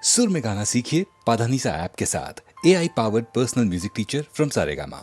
सुर में गाना सीखिए पाधानीसा ऐप के साथ। AI powered personal music teacher from Saregama.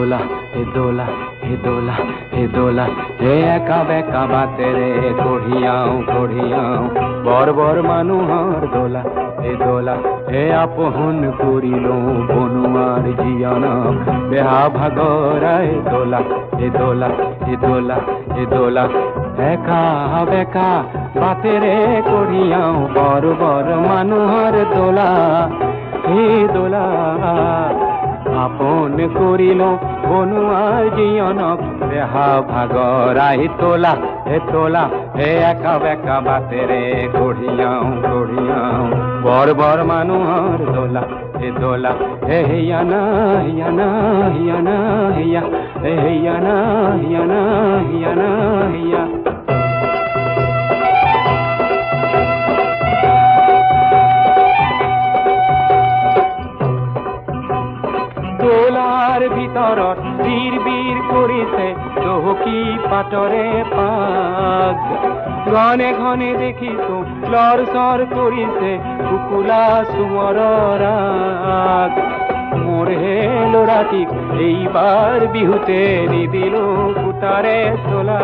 দোলা হে দোলা হে দোলা হে দোলা হে একা বেকা বাতে রে কঢ়িয়াও কঢ়িয়াও বর বর মানুহর দোলা হে দোলা হে আপহন করিল বনুয়ার জিয়ানা বেহা ভাগরায় দোলা হে দোলা হে দোলা হে দোলা একা বেকা বাতে রে কঢ়িয়াও বর বর মানুহর দোলা হে দোলা আপন করিল বনুয়ার জিয়নক বেহা ভাগরাই তোলা হে একা বেকা বাতে রে কঢ়িয়াও কঢ়িয়াও বর বর মানুহর দোলা হে হিয়ানা হিয়ানা হিয়ানা হিয়া হে হিয়ানা হিয়ানা হিয়ানা হিয়া দোলার ভিতরত বীর বীর করিছে চৌকি পাটরে পাগ ঘনে ঘনে দেখিছো লরসর করিছে কুকুলা সুমর রাগ মোর হে লোরাটিক এইবার বিহুতে নিদিল কুতারে চোলা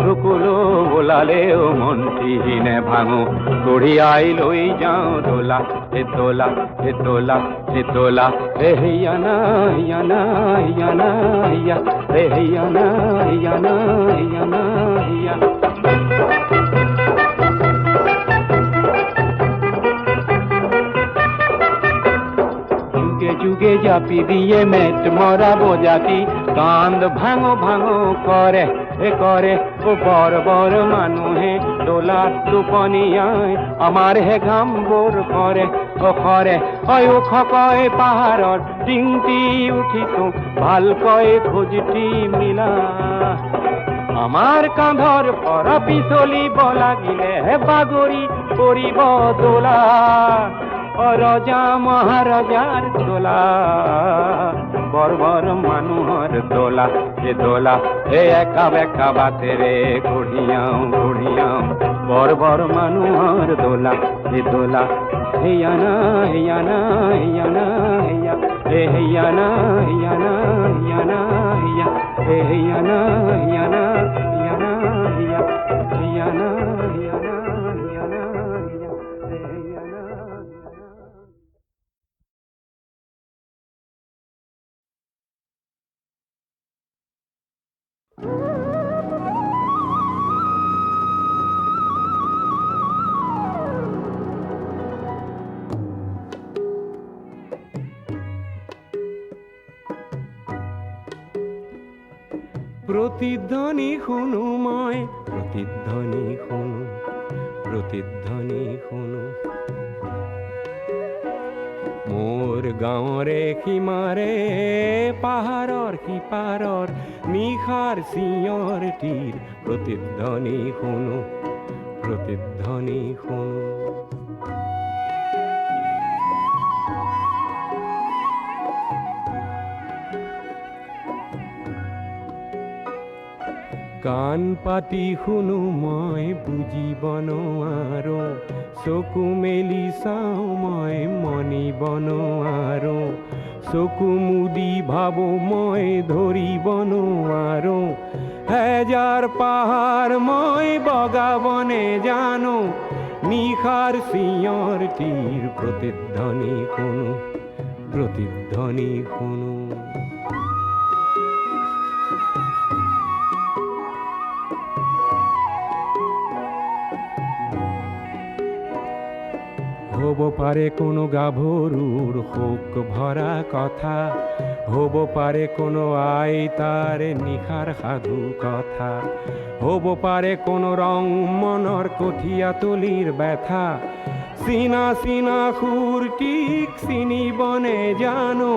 রুকুলো বোলালেও মনটি হিনে ভাঙো কঢ়িয়াই লই যাও দোলা হে দোলা হে দোলা হে দোলা হে হিয়ানা হিয়ানা হিয়ানা হিয়া হে হিয়ানা হিয়ানা হিয়ানা হিয়া যুগে জাপি দিয়ে মেট মরা বোঝাতি কান্দ ভাঙো ভাঙো করে করে ও বর বর মানুহে দোলা টুপনিয়ায় আমার হে ঘাম বোর করে ও করে ওই ও খকয় পাহাড়র টিংটি উঠিছো ভাল কয় খোঁজটি মিলা আমার কাঁধর পর পিছলিব লাগিলে হে বাগরি করিব দোলা ও রজা মহারাজার দোলা বর বর মানুহর দোলা হে একা বেকা বাতে রে কঢ়িয়াও কঢ়িয়াও বর বর মানুহর দোলা হিয়ানা হিয়ানা হিয়ানা হিয়া হে হিয়ানা হিয়ানা হিয়ানা হিয়া হে হিয়ানা হিয়ানা হিয়ানা হিয়া হিয়ানা হিয়ানা হিয়ানা হিয়া হে হিয়ানা। প্রতিধ্বনি শুনো মই প্রতিধ্বনি শুনো প্রতিধ্বনি শুনো মোর গাঁৱৰে সীমাৰে পাহাৰৰ সিপাৰৰ নিশাৰ চিঞৰটিৰ প্ৰতিধ্বনি শুনো প্ৰতিধ্বনি শুনো কাণ পাতি শুনো মই বুজিব নোৱাৰো চকু মেলি চাওঁ মই মনিব নোৱাৰো চকু মুদি ভাবো মই ধৰিব নোৱাৰো হেজাৰ পাহাৰ মই বগাবনে জানো নিশাৰ চিঞৰটিৰ প্ৰতিধ্বনি শুনো প্ৰতিধ্বনি শুনো হব পাৰে কোনো গাভৰুৰ শোক ভৰা কথা হব পাৰে কোনো আইতাৰ নিশাৰ সাধু কথা হব পাৰে কোনো ৰং মনৰ কঠীয়া তলিৰ ব্যথা চিনা চিনা সুৰটিক চিনিবনে জানো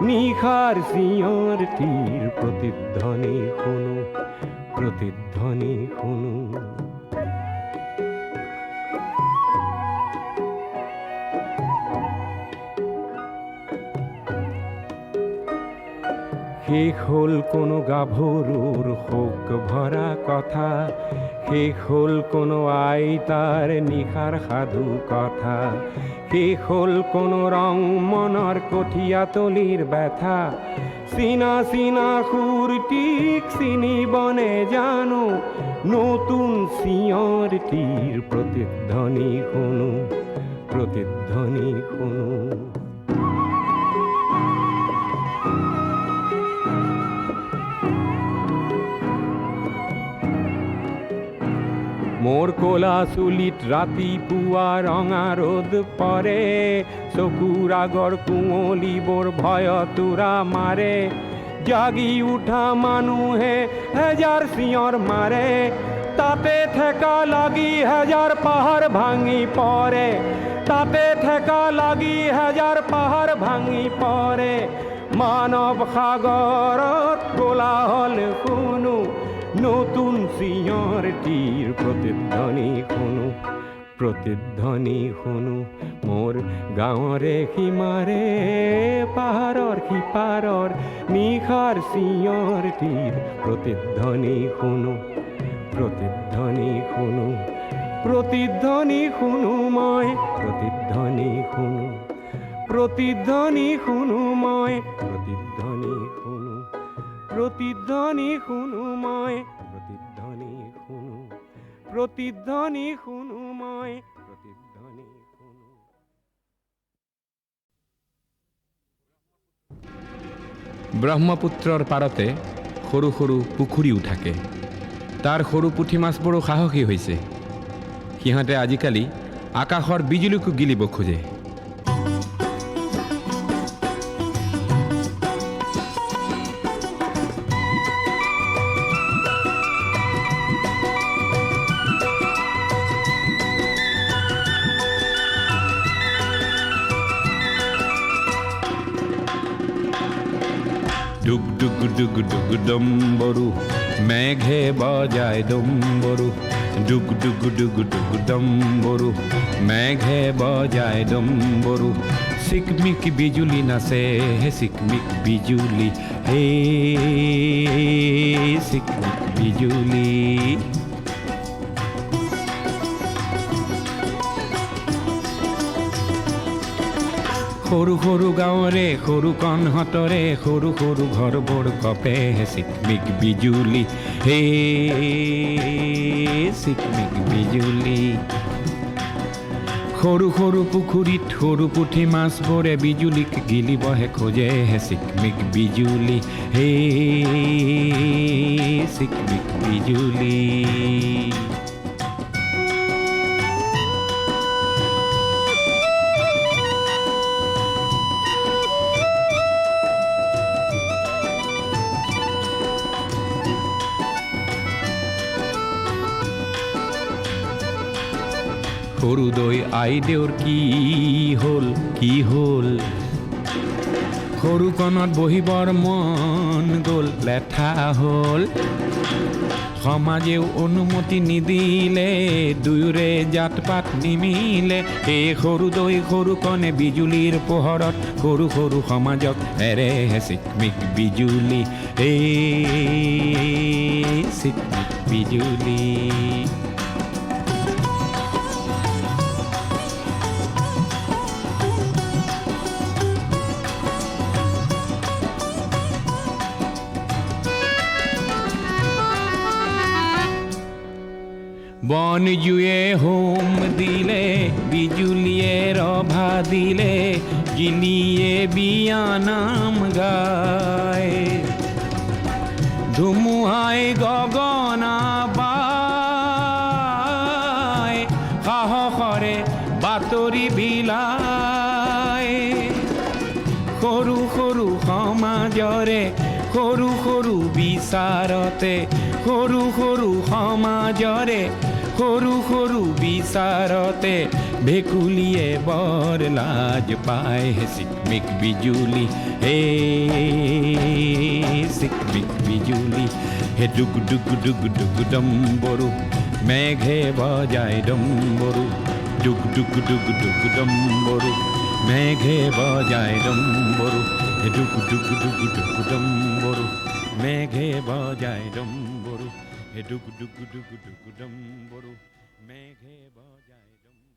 নিশাৰ চিঞৰটিৰ প্ৰতিধ্বনি শুনো প্ৰতিধ্বনি শুনো শেষ হ'ল কোনো গাভৰুৰ শোক ভৰা কথা, শেষ হ'ল কোনো আইতাৰ নিশাৰ সাধু কথা, শেষ হ'ল কোনো ৰং মনৰ কঠীয়াতলিৰ ব্যথা, চিনা চিনা সুৰটিক চিনিবনে জানো, নতুন চিঞৰটিৰ প্ৰতিধ্বনি শুনো, প্ৰতিধ্বনি শুনো। মোৰ ক'লা চুলিত ৰাতিপুৱা ৰঙা ৰ'দ পৰে, চকুৰ আগৰ কুঁৱলীবোৰ ভয়তোৰা মাৰে, জাগি উঠা মানুহে হেজাৰ চিঞৰ মাৰে, তাতে ঠেকা লাগি হেজাৰ পাহাৰ ভাঙি পৰে, তাতে ঠেকা লাগি হেজাৰ পাহাৰ ভাঙি পৰে, মানৱ সাগৰত কোলাহল শুনো, নতুন চিঞৰটিৰ প্ৰতিধ্বনি শুনো, প্ৰতিধ্বনি শুনো। মোৰ গাঁৱৰে সীমাৰে পাহাৰৰ সিপাৰৰ নিশাৰ চিঞৰটিৰ প্ৰতিধ্বনি শুনো, প্ৰতিধ্বনি শুনো, প্ৰতিধ্বনি শুনো মই, প্ৰতিধ্বনি শুনো, প্ৰতিধ্বনি শুনো মই, প্ৰতিধ্বনি শুনো, প্ৰতিধ্বনি শুনো মই, প্ৰতিধ্বনি শুনো, প্ৰতিধ্বনি শুনো মই, প্ৰতিধ্বনি শুনো। ব্ৰহ্মপুত্ৰৰ পাৰতে সৰু সৰু পুখুৰীও থাকে। তাৰ সৰু পুঠি মাছবোৰো সাহসী হৈছে। সিহঁতে আজিকালি আকাশৰ বিজুলীকো গিলিব খোজে। ডুগ ডুগ ডুগ ডুগ ডম্বৰু, মেঘে বজায় ডম্বৰু, ডুগ ডুগ ডুগ ডুগ ডম্বৰু, মেঘে বজায় ডম্বৰু, চিকমিক বিজুলি নাচে হে চিকমিক বিজুলি, হে চিকমিক বিজুলি। সৰু সৰু গাঁৱৰে সৰু কণহঁতৰে সৰু সৰু ঘৰবোৰ কপে হে চিকমিক বিজুলি, হে চিকমিক বিজুলি। সৰু সৰু পুখুৰীত সৰু পুঠি মাছবোৰে বিজুলীক গিলিবহে খোজে হে চিকমিক বিজুলি, হে চিকমিক বিজুলি। সৰু দৈ আইদেউৰ কি হ'ল, কি হ'ল, সৰুকণত বহিবৰ মন গ'ল, লেঠা হ'ল। সমাজেও অনুমতি নিদিলে, দুয়োৰে জাত পাত নিমিলে, এই সৰু দৈ সৰুকণে বিজুলীৰ পোহৰত সৰু সৰু সমাজক এৰে হে চিকমিক বিজুলি, এই চিকমিক বিজুলি। বন জুয়ে হোম দিলে, বিজুলিয়ে ৰভা দিলে, গিলিয়ে বিয়া নাম গায়, ধুমুহাই গগনা বাই, সাহসৰে বাতৰি বিলায়। সৰু সৰু সমাজৰে সৰু সৰু বিচাৰতে, সৰু সৰু সমাজৰে সৰু সৰু বিচাৰতে, ভেকুলীয়ে বৰ লাজ পায় হে চিকমিক বিজুলি, হে চিকমিক বিজুলি। হে ডুগ ডুগ ডুগ ডুগ ডম্বৰু, মেঘে বজায় ডম্বৰু, ডুগ ডুগ ডুগ ডুগ ডম্বৰু, মেঘে বজায় ডম্বৰু, হে ডুগু ডুগু ডুগু ডুগু ডম্বরু মেঘে বাজায় ডম্বরু হে ডুগু ডুগু ডুগু ডুগু ডম্বরু মেঘে বাজায় ডম্বরু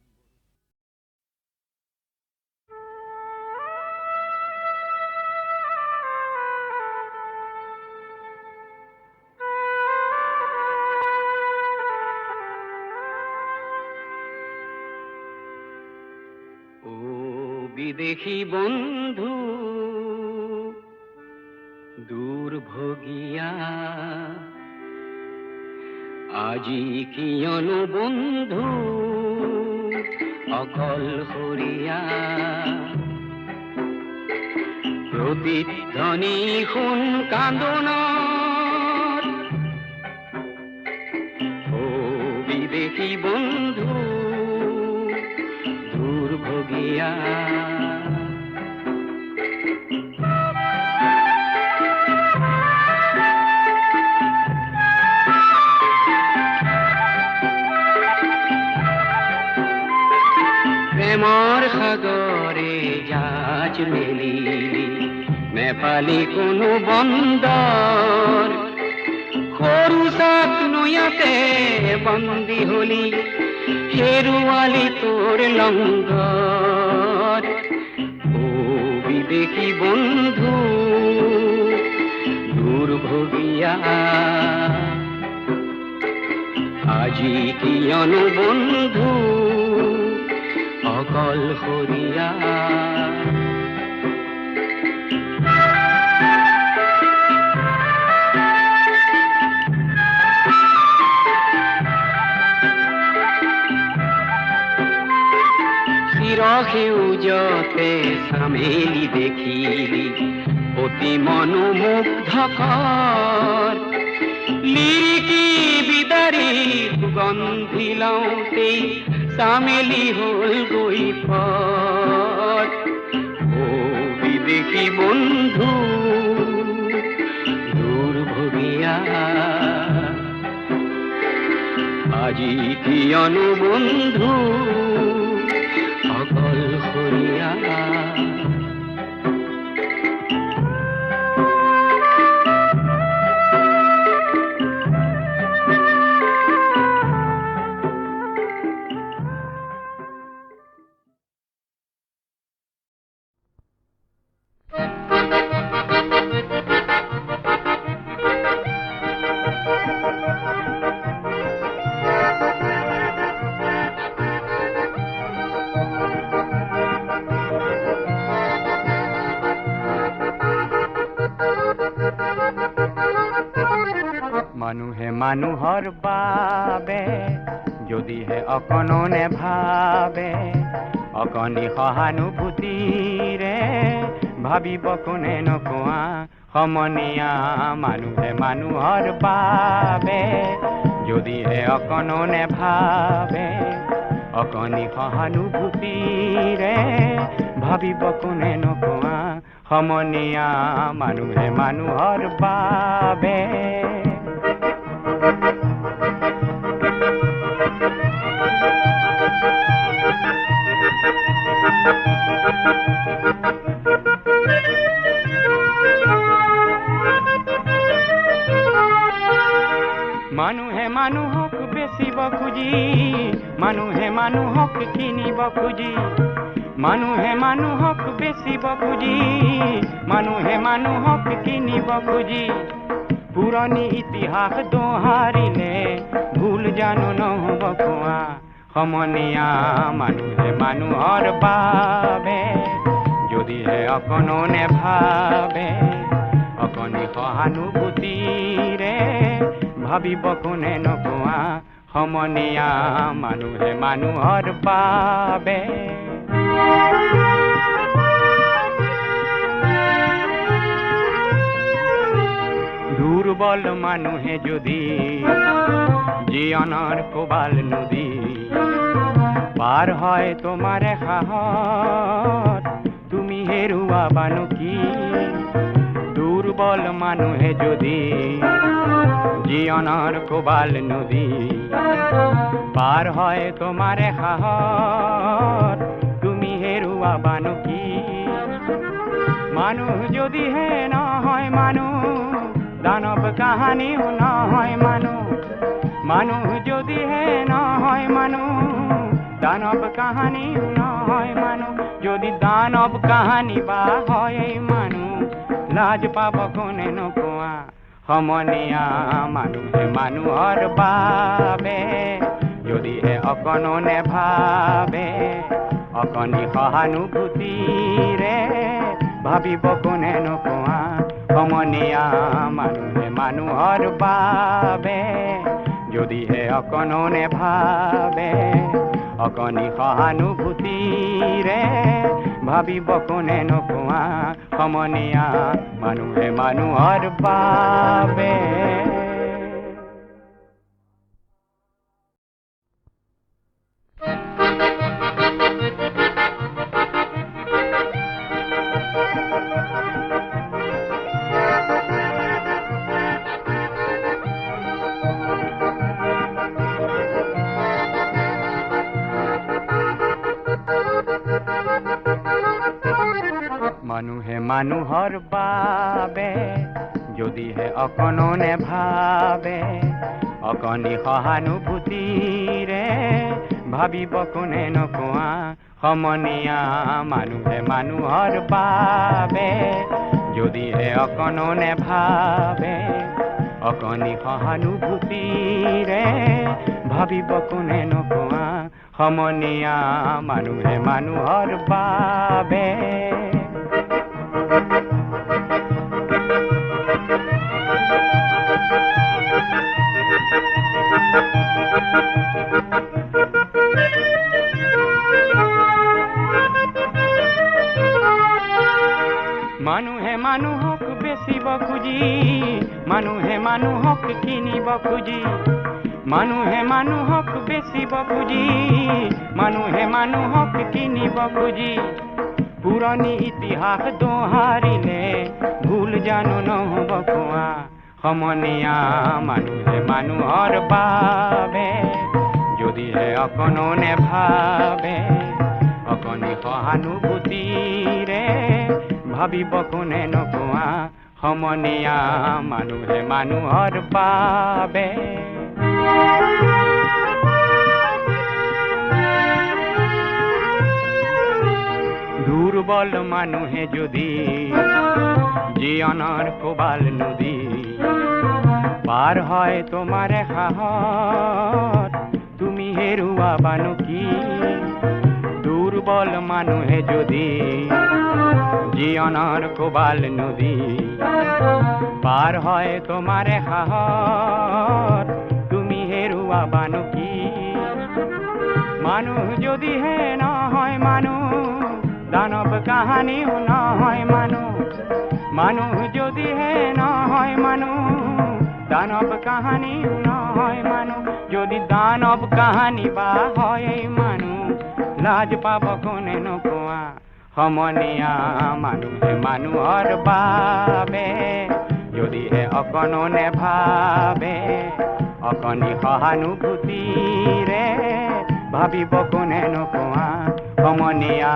ও বিদেশী বন্ধু দূর ভোগিয়া আজি কিয়নো বন্ধু অকল হরিয়া প্রতিধ্বনি শুন কান্দোনৰ ও বিদেশী বন্ধু দূৰ ভোগিয়া প্ৰেমৰ সাগৰে জাজ মেলিলি নেপালী কোনো বন্দৰ সৰু চাক নৈয়াতে বন্দী হলি হেৰুৱালি তোৰ লংগৰ ও বিদেশী বন্ধু দূৰ ভোগিয়া আজি কিয়নো বন্ধু অকল হৰিয়া চিৰসেউজতে চামেলি দেখিলি অতি মনোমুগ্ধকৰ লিৰিকি বিদাৰি সুগন্ধি লওঁতেই চামেলি হল গৈ পৰ ও বিদেশী বন্ধু দূৰ ভোগিয়া আজি কিয়নো বন্ধু অকল হৰিয়া মানুহে মানুহৰ বাবে যদিহে অকণো নেভাবে অকণি সহানুভূতিৰে ভাবিব কোনে নকোৱা সমনীয়া মানুহে মানুহৰ বাবে যদিহে অকণো নেভাবে অকণি সহানুভূতিৰে ভাবিব কোনে নকোৱা সমনীয়া মানুহে মানুহৰ বাবে মানুহে মানুহক বেচিব খুজি মানুহে মানুহক কিনিব খুজি মানুহে মানুহক বেচিব খুজি মানুহে মানুহক কিনিব খুজি পুৰণি ইতিহাস দোহাৰিলে ভুল জানো নহ'ব কোৱা সমনীয়া মানুহে মানুহৰ বাবে যদিহে অকণো নেভাবে অকণি সহানুভূতিৰে ভাবিব কোনে নকোৱা সমনীয়া মানুহে মানুহৰ বাবে দুৰ্বল মানুহে যদি জীৱনৰ কোবাল নদী পাৰ হয় তোমাৰ সাহত তুমি হেৰুৱাবানো কি দুৰ্বল মানুহে যদি জীৱনৰ কোবাল নদী পাৰ হয় তোমাৰ সাহত তুমি হেৰুৱাবানো কি মানুহ যদিহে নহয় মানুহ দানৱ কাহানিও নহয় মানুহ মানুহ যদিহে নহয় মানুহ দানৱ কাহানিও নহয় মানুহ যদি দানৱ কাহানি বা হয় মানুহ লাজ পাব কোনে নোপোৱা সমনীয়া মানুহে মানুহৰ বাবে যদিহে অকণো নেভাবে অকণি সহানুভূতিৰে ভাবিব কোনে নোপোৱা সমনীয়া মানুহে মানুহৰ বাবে যদিহে অকণো নেভাবে অকণি সহানুভূতিৰে ভাবিব কোনে নোপোৱা সমনীয়া মানুহে মানুহৰ বাবে মানুহে মানুহৰ বাবে যদিহে অকণো নেভাবে অকণি সহানুভূতিৰে ভাবিব কোনে নোপোৱা সমনীয়া মানুহে মানুহৰ বাবে যদিহে অকণো নেভাবে অকণি সহানুভূতিৰে ভাবিব কোনে নোপোৱা সমনীয়া মানুহে মানুহৰ বাবে মানুহে মানুহক বেচিব খুজি মানুহে মানুহক কিনিব খুজি মানুহে মানুহক বেচিব খুজি মানুহে মানুহক কিনিব খুজি পুৰণি ইতিহাস দোহাৰিলে ভুল জানো নহ'ব কোৱা সমনীয়া মানুহে মানুহৰ বাবে যদিহে অকণো নেভাবে অকণি সহানুভূতিৰে ভাবিব কোনে নোপোৱা সমনীয়া মানুহে মানুহৰ বাবে দুৰ্বল মানুহে যদি জীৱনৰ কোবাল নদী পাৰ হয় তোমাৰে সাহস তুমি হেৰুৱাবানো কি দুৰ্বল মানুহে যদি জীৱনৰ কোবাল নদী পাৰ হয় তোমাৰে সাহস তুমি হেৰুৱাবানো কি মানুহ যদিহে নহয় মানুহ দানৱ কাহানিও নহয় মানুহ মানুহ যদিহে নহয় মানুহ দানৱ কাহানিও নহয় মানুহ যদি দানৱ কাহানি বা হয় মানুহ লাজ পাব কোনে নোপোৱা সমনীয়া মানুহে মানুহৰ বাবে যদিহে অকণো নেভাবে অকণি সহানুভূতিৰে ভাবিব কোনে নোপোৱা সমনীয়া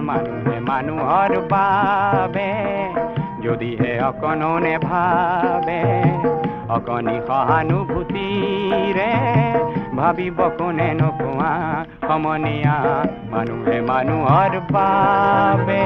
মানুহে মানুহৰ বাবে যদিহে অকণো নেভাবে অকণি সহানুভূতিৰে ভাবিব কোনে নোপোৱা সমনীয়া মানুহে মানুহৰ বাবে